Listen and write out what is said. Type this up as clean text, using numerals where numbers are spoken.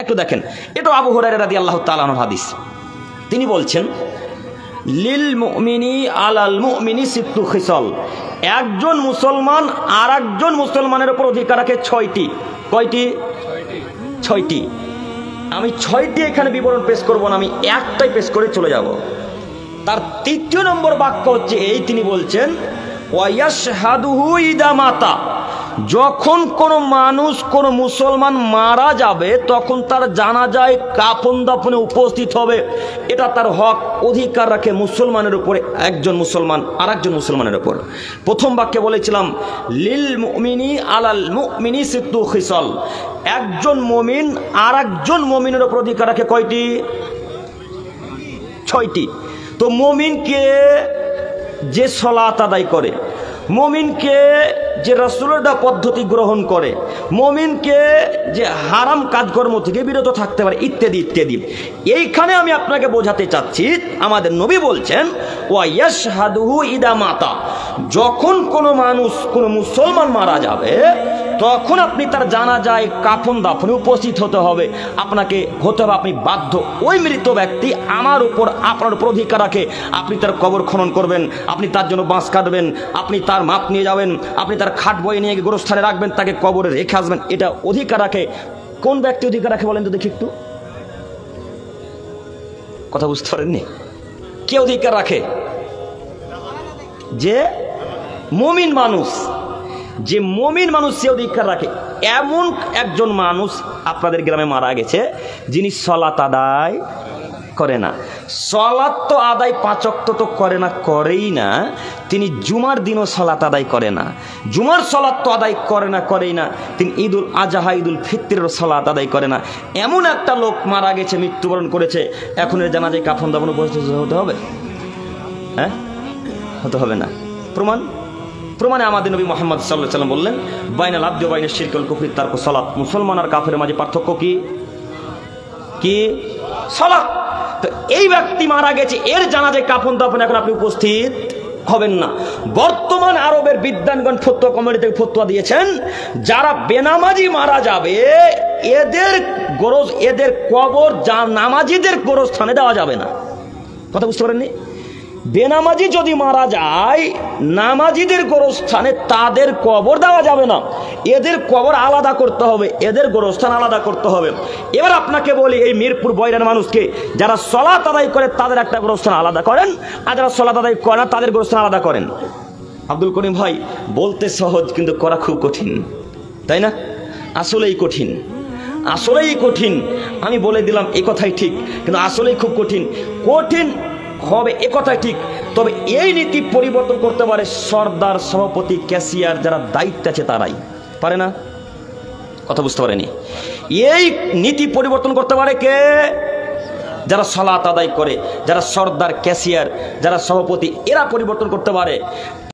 একটু দেখেন, এটা আবু হুরায়রা রাদিয়াল্লাহু তাআলা আনহুর হাদিস। তিনি বলছেন, লিল মুমিনি আলাল মুমিনি সিত্তু খিসাল, একজন মুসলমান আর একজন মুসলমানের উপর অধিকার রাখে ছয়টি। কয়টি? ছয়টি। আমি ছয়টি এখানে বিবরণ পেশ করব না, আমি একটাই পেশ করে চলে যাব। তার তৃতীয় নম্বর বাক্য হচ্ছে এই, তিনি বলছেন ওয়ায়াশহাদুহু ইদা মাতা, যখন কোনো মানুষ কোনো মুসলমান মারা যাবে তখন তার জানাজায় কাফন দাফনে উপস্থিত হবে, এটা তার হক, অধিকার রাখে মুসলমানের উপরে, একজন মুসলমান আর একজন মুসলমানের উপর। প্রথম বাক্যে বলেছিলাম লিল মুমিনি আলাল মুমিনি সিত্তু খিসাল, একজন মুমিন আর একজন মুমিনের উপর অধিকার রাখে কয়টি? ছয়টি। তো মুমিনকে যে সালাত আদায় করে, মুমিনকে যে রাসূলের পদ্ধতি গ্রহণ করে, মুমিনকে যে হারাম কাজকর্ম থেকে বিরত থাকতে পারে, ইত্যাদি ইত্যাদি। এইখানে আমি আপনাকে বোঝাতে চাচ্ছি, আমাদের নবী বলছেন ওয়ায়াশহাদুহু ইদা মাতা, যখন কোনো মানুষ কোনো মুসলমান মারা যাবে তখন আপনি তার জানাজায় কাফন দাফনে উপস্থিত হতে হবে, আপনাকে হতে হবে, আপনি বাধ্য। ওই মৃত ব্যক্তি আমার উপর, আপনার উপর অধিকার রাখে, আপনি তার কবর খনন করবেন, আপনি তার জন্য বাঁশ কাটবেন, আপনি তার মাপ নিয়ে যাবেন, আপনি তার খাট বয়ে নিয়ে গিয়ে গোরস্থানে রাখবেন, তাকে কবরে রেখে আসবেন, এটা অধিকার রাখে। কোন ব্যক্তি অধিকার রাখে বলেন তো দেখি একটু? কথা বুঝতে পারেননি? কে অধিকার রাখে? যে মুমিন মানুষ, যে মুমিন মানুষ সে অধিকার রাখে। এমন একজন মানুষ আপনাদের গ্রামে মারা গেছে যিনি সালাত আদায় করে না। সালাত তো আদায় 5 ওয়াক্ত তো করে না, করেই না। তিনি জুমার দিনও সালাত আদায় করে না, জুমার সালাত তো আদায় করেই না। তিনি ঈদুল আজহা, ঈদুল ফিতরের সালাত আদায় করে না। এমন একটা লোক মারা গেছে, মৃত্যুবরণ করেছে, এখন এর জানাজায় কাফন দাফন উপস্থিত হতে হবে? হ্যাঁ, হতে হবে না। প্রমাণে আমাদের নবী মুহাম্মদ সাল্লাল্লাহু আলাইহি ওয়াসাল্লাম বললেন বাইনাল আবদি ওয়া বাইনাশ শিরকি ওয়াল কুফরি তারকু সালাত, মুসলমান আর কাফেরের মাঝে পার্থক্য কি? কি? সালাত। তো এই ব্যক্তি মারা গেছে, এর জানাজায় কাফন দাফন এখন আপনি উপস্থিত হবেন না। বর্তমান আরবের বিদ্বানগণ ফতোয়া কমিটি থেকে ফতোয়া দিয়েছেন, যারা বেনামাজি মারা যাবে এদের কবর নামাজিদের গোরস্থানে দেওয়া যাবে না। কথা বুঝতে পারেননি? বেনামাজি যদি মারা যায় নামাজিদের গোরস্থানে তাদের কবর দেওয়া যাবে না, এদের কবর আলাদা করতে হবে, এদের গোরস্থান আলাদা করতে হবে। এবার আপনাকে বলি, এই মিরপুর বয়রার মানুষকে যারা সালাত আদায় করে তাদের একটা গোরস্থান আলাদা করেন, আর যারা সালাত আদায় করে না তাদের গোরস্থান আলাদা করেন। আব্দুল করিম ভাই, বলতে সহজ কিন্তু করা খুব কঠিন, তাই না? আসলেই কঠিন, আসলেই কঠিন। আমি বলে দিলাম এ কথাই ঠিক, কিন্তু আসলেই খুব কঠিন হবে এ কথাই ঠিক। তবে এই নীতি পরিবর্তন করতে পারে সর্দার, সভাপতি, ক্যাশিয়ার, যারা দায়িত্ব আছে তারাই পারে না। কথা বুঝতে পারেনি? এই নীতি পরিবর্তন করতে পারে কে? যারা সালাত আদায় করে, যারা সর্দার, ক্যাশিয়ার, যারা সভাপতি, এরা পরিবর্তন করতে পারে।